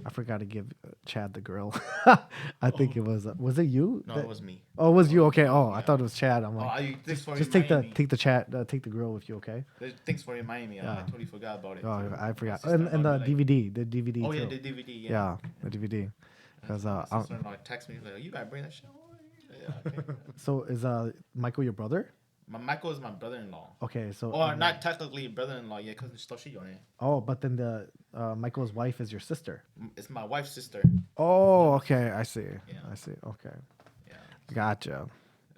I forgot to give Chad the grill. I think it was it you? No, it was me. Oh, it was you? Okay. Oh, Yeah. I thought it was Chad. I'm like, Thanks for just take the reminding me. take the grill with you, okay? Thanks for reminding me. I Yeah. totally forgot about it. Oh, too. I forgot. My sister-in-law And the be like, DVD oh yeah, too. the DVD. Yeah. Yeah, the DVD. Because My sister-in-law texted me like, "You gotta bring that shit." Yeah, okay. so is Michael your brother? Michael is my brother-in-law. Okay, so Or not technically brother-in-law, yeah, because it's still on it. oh, but then the Michael's wife is your sister. It's my wife's sister. Oh, okay, I see. Yeah. I see. Okay, Yeah. gotcha.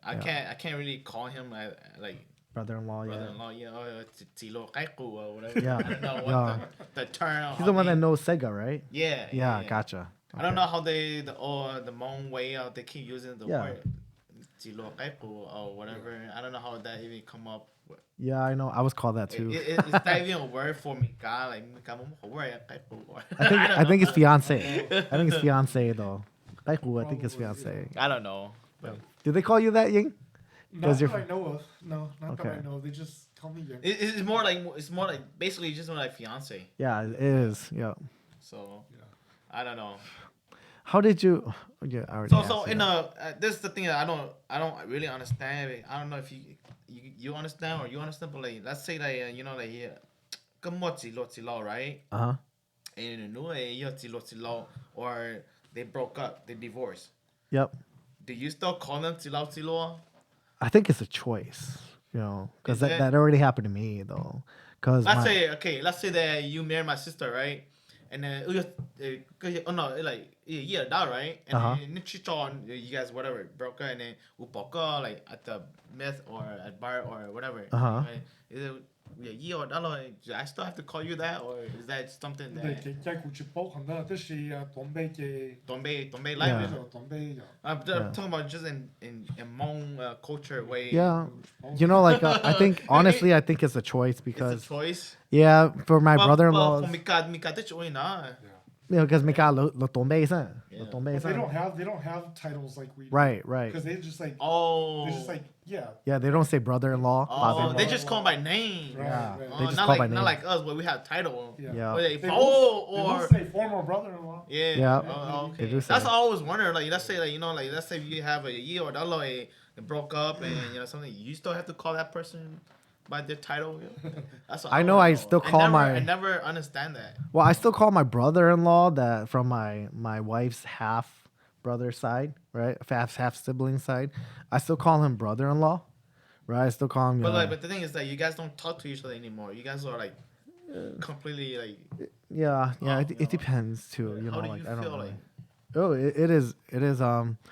I can't really call him like Brother-in-law, yeah. brother-in-law, yeah, or Tilo Kaiku or whatever. Yeah. I don't know what Yeah. the term. He's the one that knows Sega, right? Yeah. Yeah, gotcha. I don't know how the Hmong way they keep using the word Tilo Kaiku or whatever. I don't know how that even come up. Yeah, I know. I was called that too. It's not even a word for Mika. Like Mika, I think it's fiance. I think it's fiance though. I think it's fiance. I don't know. But Do they call you that, Ying? Not that I know of. No, not that Okay. I know. They just call me Yang. it's more like basically just more like fiance. Yeah, it is. Yeah. So Yeah. I don't know. How did you? Yeah, I already. So asked you in that. this is the thing that I don't really understand. I don't know if you understand or you understand, but like let's say like you know like yeah, right? Uh-huh. And or they broke up, they divorced. Yep. Do you still call them tilo? I think it's a choice, because Is it? that already happened to me though. Because Let's say that you married my sister, right? And then oh no, like yeah, that right? And then you guys whatever broke up and then upoka like at the meth or at bar or whatever. Right? Is it yeah or that like, I still have to call you that or is that something that Tombe language? I'm talking about just in Hmong culture way. yeah, like I think honestly, I think it's a choice It's because a choice. yeah, for my brother-in-law, For Mika, that's only not. because Mika lo tombe san, Yeah. lo But tombe they san. don't have titles like we do. Right. Because they just like Oh. they're just like yeah. Yeah, they don't say brother-in-law. Oh, father-in-law. they just call by name. Right, Yeah. right. They just not call like by name. not like us where we have title. Yeah. Yeah. Or they They or say former brother-in-law. yeah. Yeah. Oh, They okay. do say That's it. all I always wonder. Like let's say let's say you have a year or dollar they broke up and something you still have to call that person by their title. That's what I know I always still call I never understand that. Well, I still call my brother-in-law that from my wife's half brother side, right? Half sibling side. I still call him brother-in-law, right? I still call him. But the thing is that you guys don't talk to each other anymore. You guys are like completely like. yeah. It know. depends too. How do like you I don't feel know. like? Oh, it is. You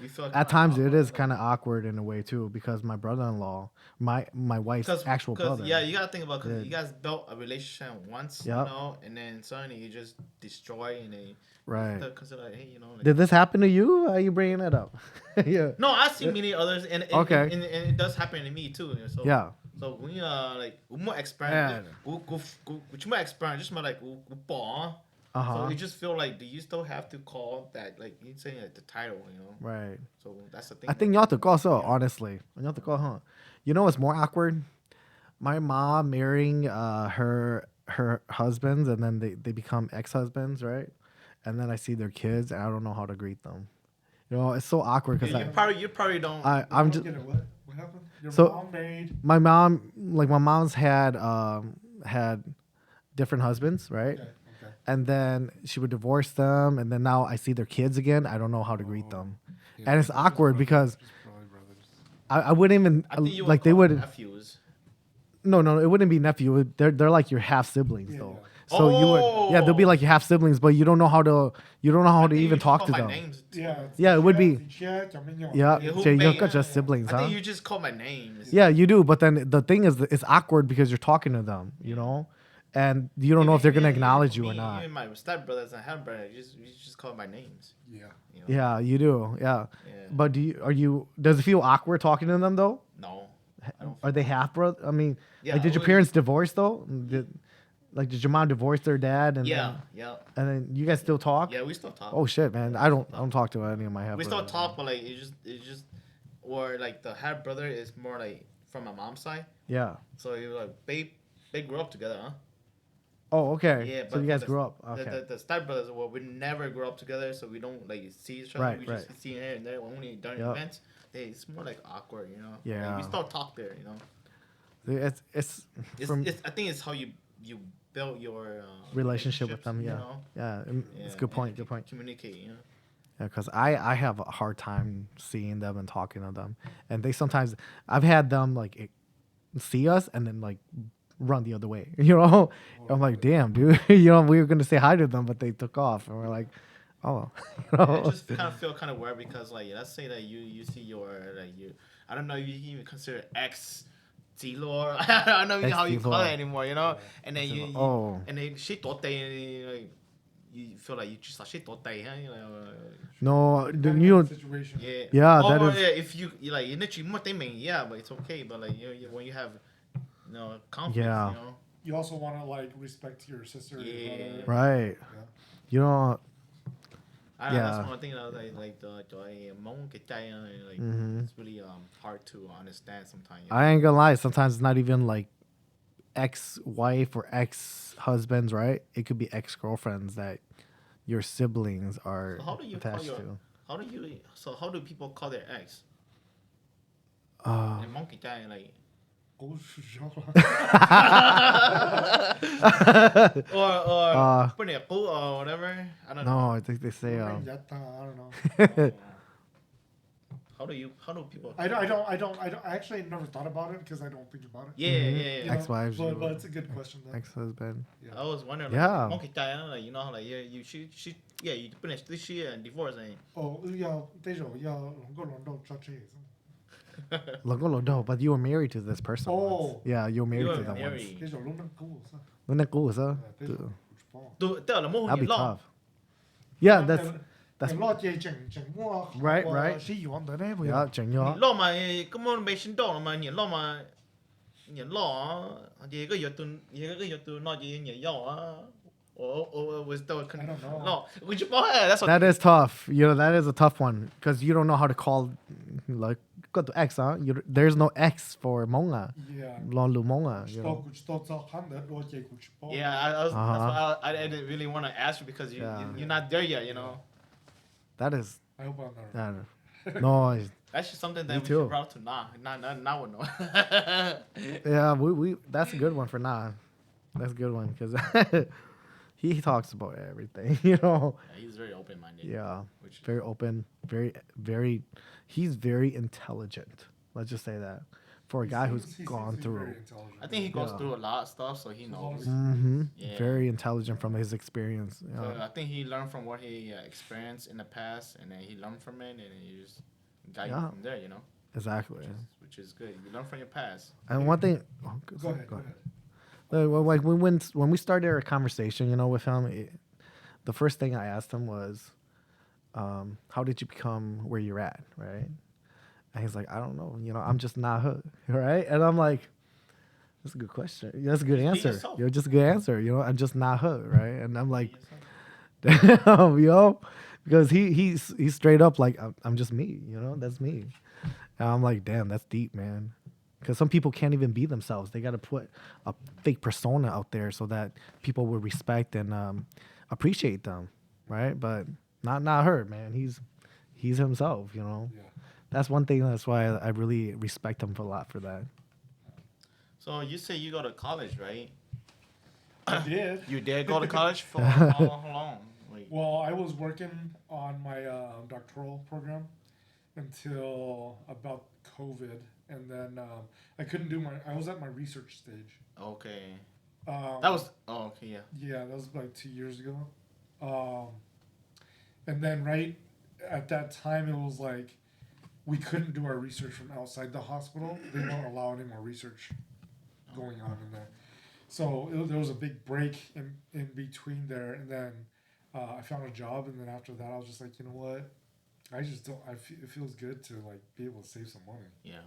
feel At times it is awkward? kind of awkward in a way too because my brother-in-law, my wife's actual brother. Yeah, you gotta think about because you guys built a relationship once, Yep. and then suddenly you just destroy and then Right. Because like, hey, like, Did this happen to you? Why are you bringing it up? Yeah. no, I've seen many others, and Okay. and it does happen to me too. So Yeah. So when like more experience, more experience, just more like So you just feel like, do you still have to call that like you saying like the title, Right. So that's the thing. I think you have to call so honestly. You have to call, huh? You know what's more awkward? My mom marrying her husbands and then they become ex-husbands, right? And then I see their kids and I don't know how to greet them. It's so awkward because you probably don't. I'm just Get it. What happened? Your So- mom married. my mom's had different husbands, right? Okay. And then she would divorce them, and then now I see their kids again. I don't know how to greet them, and it's awkward because I wouldn't even I think you would like they call would. nephews. No, it wouldn't be nephew. They're like your half siblings Yeah, though. yeah. So you would they'll be like your half siblings, but you don't know how to I think you even should talk call to my them. names. Yeah, it would be. Yeah. Yeah, who Jay, you're made- just siblings, I huh? think you just call my names. Yeah, you do. But then the thing is, that it's awkward because you're talking to them, and you don't know if they're gonna acknowledge you or not. Even my stepbrothers and half brothers, you just call my names. Yeah. Yeah, you do. Yeah. Yeah. But does it feel awkward talking to them though? No. I don't Are they half brother? I mean, Yeah, like, did your we- parents divorce though? Did your mom divorce their dad? And yeah. and then you guys still talk? Yeah, we still talk. Oh shit, man! I don't talk to any of my half. We still talk, but like it's just, or like the half brother is more like from my mom's side. Yeah. So you like they grew up together, huh? Oh, okay. Yeah, So but you for guys grew up. The, Okay. the step brothers, well, we never grew up together, so we don't like see each other. Right, We right. just see here and there only during Yep. events. It's more like awkward, you know. Like, Yeah. we still talk there, you know. It's from I think it's how you build your relationship with relationships, them. you Yeah. know. Yeah. It's a good point. Good point. Communicate, you know. Yeah, because I have a hard time seeing them and talking to them, and they sometimes I've had them like see us and then like run the other way. You know, I'm like, damn, dude. You know, we were gonna say hi to them, but they took off, and we're like, oh, you I know. just kind of feel kind of weird because like let's say that you see your like you I don't know if you can even consider ex T-Lord. I don't know how you call Ex-T-Lord. it anymore, you know. And then Oh. and then shit thought they like you feel like you just like shit thought they huh? You know, No, the Depending on new. the situation. yeah. Yeah, Oh, that is. yeah. If you like you literally what they mean, yeah, but it's okay. But like when you have conflicts, Yeah. you know. You also want to like respect your sister, Yeah. your brother. Right. Yeah. You know. I don't know, Yeah. that's one thing like the mong cái chai like Mhm. it's really hard to understand sometimes. You know? I ain't gonna lie. Sometimes it's not even like ex-wife or ex-husbands, right? It could be ex-girlfriends that your siblings are So how do you call attached your to. how do people call their ex? Uh, And monkey guy like Oh, or put it cool or whatever. I don't no, know. I think they say. I don't know. How do people? I actually never thought about it because I don't think about it. Yeah, Mhm. yeah, yeah. You know, Ex-wives, but it's a good question though. ex-husband. Yeah. I was wondering, Yeah. like, monkey guy, like you know, like you you finish this year and divorce and Oh, No, but you were married to this person. once. Oh. Yeah, you were married You to were them married. once. 这种弄得够噻。 Wouldn't that cool, huh? Yeah, Dude,对了，冇 that'd be 嘢咯 tough. Yeah, that's 你落嘢整我 Right, right. 是用的呢，不 yeah, 要。 整 你 your 落嘛，根本未先到嘛，你落嘛，你落，一个月都攞嘢你要啊，我都 I don't know. 落，我就冇係，that's That is tough. You know, that is a tough one because you don't know how to call like go to X, huh? There's no X for Monga. Yeah. Long Lu Monga. You 知道 know? กู知道找看的落嘢กู去包。 Yeah, that's Uh-huh. why I didn't really want to ask you because Yeah. you're not there yet, you know. That is I hope I'm not. no. That's just something that Me we too. should brought to now would know. Yeah, we that's a good one for Nah. That's a good one because he talks about everything. You know. Yeah, he's very open minded. Yeah. Which Very open. Very. He's very intelligent. Let's just say that for a guy who's gone through. I think he goes Yeah. through a lot of stuff, so he knows. Mm-hmm. Yeah. Very intelligent from his experience. So Yeah. I think he learned from what he experienced in the past, and then he learned from it, and he just got Yeah. it from there, you know. Exactly. Which is good. You learn from your past. And one thing. Oh, Go ahead. Go ahead. Like when we started our conversation, you know, with him, the first thing I asked him was, "How did you become where you're at?" Right? And he's like, "I don't know. You know, I'm just not hooked." Right? And I'm like, "That's a good question. That's a good Be answer. yourself. You're just a good answer. You know, I'm just not hooked." Right? And I'm like, "Damn, yo," because he's straight up like, I'm just me. You know, that's me. And I'm like, "Damn, that's deep, man." Because some people can't even be themselves. They got to put a fake persona out there so that people will respect and appreciate them, right? But not her, man. He's himself, you know. Yeah. That's one thing. That's why I really respect him a lot for that. So you say you go to college, right? I did. You did go to college for how long? Like, Well, I was working on my doctoral program until about COVID, and then I couldn't do I was at my research stage. okay. Um, That was okay, yeah. Yeah, that was like 2 years ago. And then right at that time, it was like we couldn't do our research from outside the hospital. They won't allow any more research going on in there. So there was a big break in between there, and then I found a job, and then after that, I was just like, you know what? I just don't. It feels good to like be able to save some money Yeah.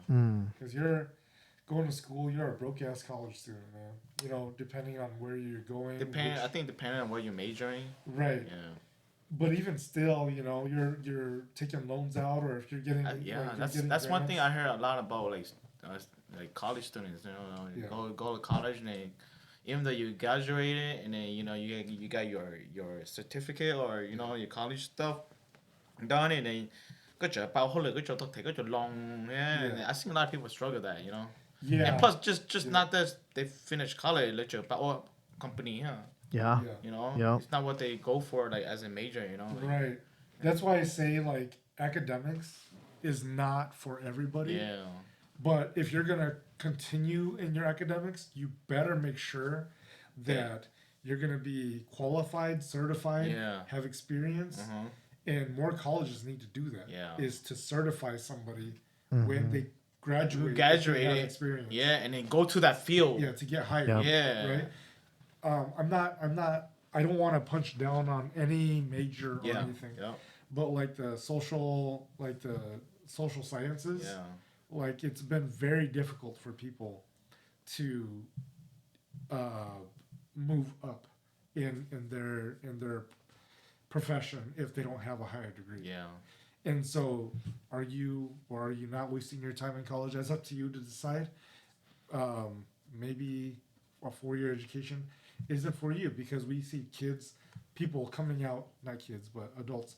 because you're going to school. You're a broke ass college student, man. You know, depending on where you're going. I think depending on what you're majoring. Right. Yeah. But even still, you know, you're taking loans out, or if you're getting Yeah, like, you're getting that's one thing grants. I hear a lot about like college students. You know, Yeah. go to college and even though you graduated and then you got your certificate or your college stuff done and then good job, bao hole good job, take good job long, yeah. And I think a lot of people struggle with that, Yeah. And plus, just not that they finish college, let your bao company, huh? Yeah. Yeah. It's not what they go for like as a major, Right. That's why I say like academics is not for everybody. Yeah. But if you're gonna continue in your academics, you better make sure that you're gonna be qualified, certified, Yeah. have experience, and more colleges need to do that. Yeah. Is to certify somebody Mm-hmm. when they graduate, Graduate, they have experience. yeah, and then go to that field. Yeah, to get hired. Yeah. Yeah. Right. I don't want to punch down on any major or anything. Yeah. But like the social sciences, like it's been very difficult for people to move up in their profession if they don't have a higher degree. Yeah. And so, are you not wasting your time in college? That's up to you to decide. Maybe a 4-year education isn't for you because we see people coming out, not kids, but adults,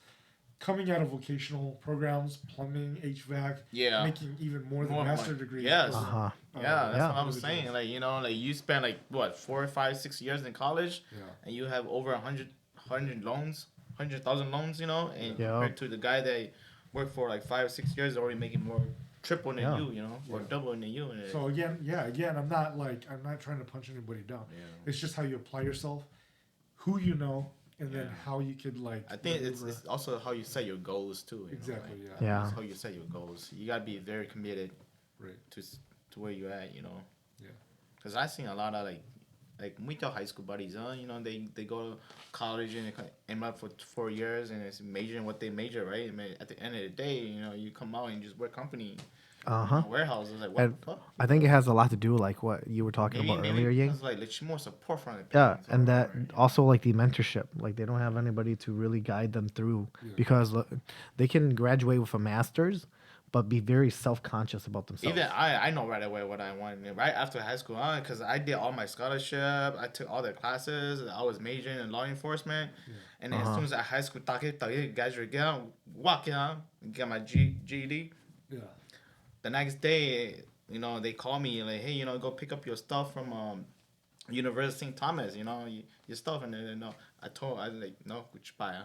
coming out of vocational programs, plumbing, HVAC, making even more than master degrees. Yes. Uh-huh. That's what I was saying. Like, like you spend like what 4, 5, 6 years in college, and you have over 100 loans, 100,000 loans, and compared to the guy that worked for like 5 or 6 years, already making more triple than you, or double than you. So again, I'm not trying to punch anybody down. Yeah. It's just how you apply yourself, who you know, and then how you could like. I think it's also how you set your goals too. Exactly. Yeah. It's how you set your goals. You gotta be very committed, Right. To where you're at. Yeah. Because I seen a lot of like we tell high school buddies, they go to college and they end up for 4 years and it's majoring what they major, right? I mean, at the end of the day, you come out and just work company. Warehouses, like what? And I think it has a lot to do like what you were talking about earlier, Ying. It's like more support from the Yeah, parents and or that whatever, also like the mentorship. Like they don't have anybody to really guide them through because they can graduate with a master's, but be very self-conscious about themselves. Even I know right away what I wanted right after high school, because I did all my scholarship, I took all the classes, I was majoring in law enforcement, and then as soon as I high school, graduate, get my GED. Yeah. The next day, they call me like, hey, go pick up your stuff from University of St. Thomas, your stuff, and then I was like, no, goodbye.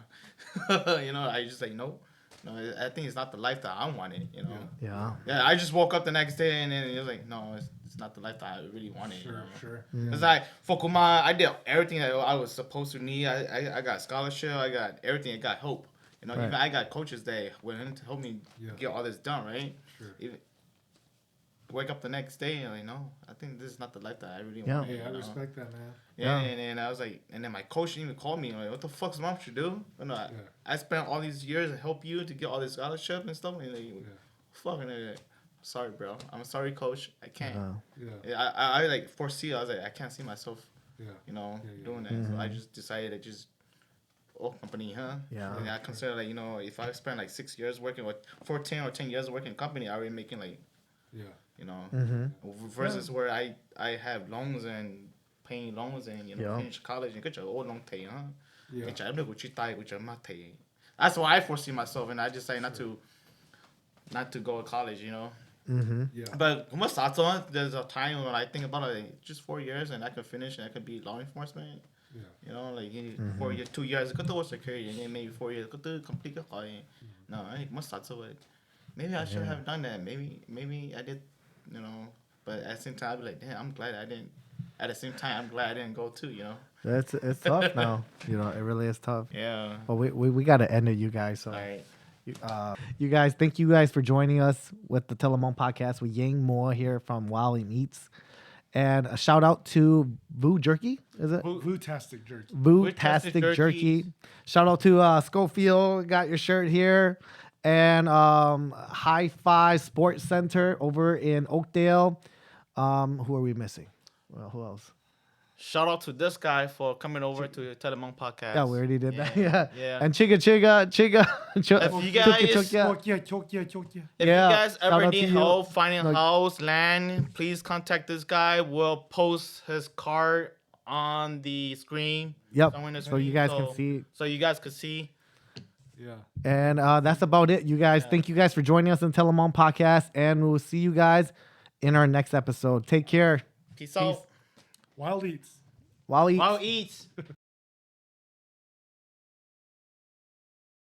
I just like no. No, I think it's not the life that I wanted, Yeah. Yeah, I just woke up the next day and then it was like, no, it's not the life that I really wanted. Sure. It's like Fokuma, I did everything that I was supposed to need. I got scholarship, I got everything. I got hope. Even I got coaches that went to help me get all this done, right? Sure. Even, wake up the next day and like, no, I think this is not the life that I really wanted. Hey, I respect that, man. Yeah, and I was like, and then my coach even called me like, what the fuck's mom should do? I spent all these years to help you to get all this scholarship and stuff. And like, fucking, sorry, bro. I'm sorry, coach. I can't. I like foresee. I was like, I can't see myself, doing that. So I just decided to just company, huh? Yeah. And I consider like, if I spend like 6 years working with 14 or 10 years working in company, I already making like, versus where I have loans and paying loans and finish college and get your old long pay, huh? That's why I foresee myself, and I just say not to go to college, But there's a time when I think about it, like, just 4 years and I could finish and I could be law enforcement. 4 years, 2 years, go to security, and then maybe 4 years, go to complete the college. No, I must start to it. Maybe I should have done that. Maybe I did, But at the same time, I'd be like, damn, I'm glad I didn't. At the same time, I'm glad I didn't go too, It's tough now. It really is tough. Yeah. But we got to end it, you guys. So, All right. you guys, thank you guys for joining us with the Telemon podcast with Yeng Moua here from Wilding Eats. And a shout out to Voo Jerky, is it? Voo-tastic Jerky. Voo-tastic Jerky. Shout out to Schofield, got your shirt here. And High Five Sports Center over in Oakdale. Who are we missing? Well, who else? Shout out to this guy for coming over to the Telemon podcast. Yeah, we already did that. Yeah. Yeah. And Chiga. If you guys, Chokya. if you guys shout ever out to need you. help finding a house, land, please contact this guy. We'll post his card on the screen. Yep. Somewhere in the So you screen, guys can see. So you guys could see. Yeah. And that's about it, you guys. Yeah. Thank you guys for joining us on Telemon Podcast, and we'll see you guys in our next episode. Take care. Peace out. Wild Eats. Wally. Wow eats.